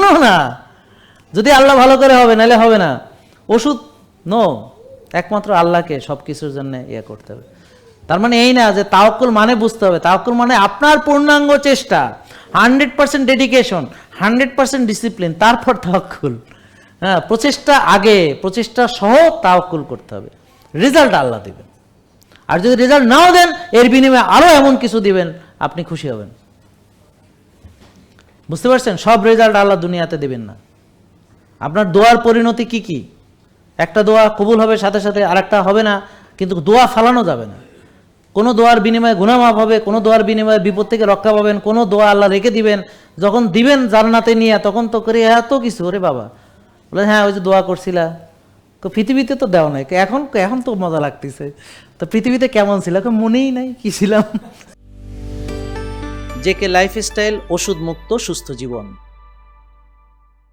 কখনো না। যদি আল্লাহ ভালো করে হবে, নাহলে হবে না। ওষুধ নো, একমাত্র আল্লাহকে সব কিছুর জন্য ইয়ে করতে হবে। তার মানে এই না যে তাওয়াক্কুল মানে বুঝতে হবে, তাওয়াক্কুল মানে আপনার পূর্ণাঙ্গ চেষ্টা, 100% ডেডিকেশন, 100% ডিসিপ্লিন, তারপর তাওয়াক্কুল। হ্যাঁ, প্রচেষ্টা আগে, প্রচেষ্টা সহ তাওয়াক্কুল করতে হবে। রেজাল্ট আল্লাহ দিবেন, আর যদি রেজাল্ট নাও দেন এর বিনিময়ে আরও এমন কিছু দিবেন আপনি খুশি হবেন। বুঝতে পারছেন? সব রেজাল্ট আল্লাহ দুনিয়াতে দেবেন না। আপনার দোয়ার পরিণতি কি কি? একটা দোয়া কবুল হবে, সাথে সাথে আরেকটা হবে না, কিন্তু দোয়া ফালানো যাবে না। কোনো দোয়ার বিনিময়ে গুনাহ মাফ হবে, কোনো দোয়ার বিনিময়ে বিপদ থেকে রক্ষা পাবেন, কোনো দোয়া আল্লাহ রেখে দিবেন, যখন দিবেন জান্নাতে নিয়ে তখন তো করে এত কিছু। ওরে বাবা, বলে হ্যাঁ ওই যে দোয়া করছিলা, পৃথিবীতে তো দেওয়া নাই, এখন এখন তো মজা লাগতেছে, তো পৃথিবীতে কেমন ছিল মনেই নাই কি ছিলাম। জেকে লাইফস্টাইল, ওষুধ মুক্ত সুস্থ জীবন।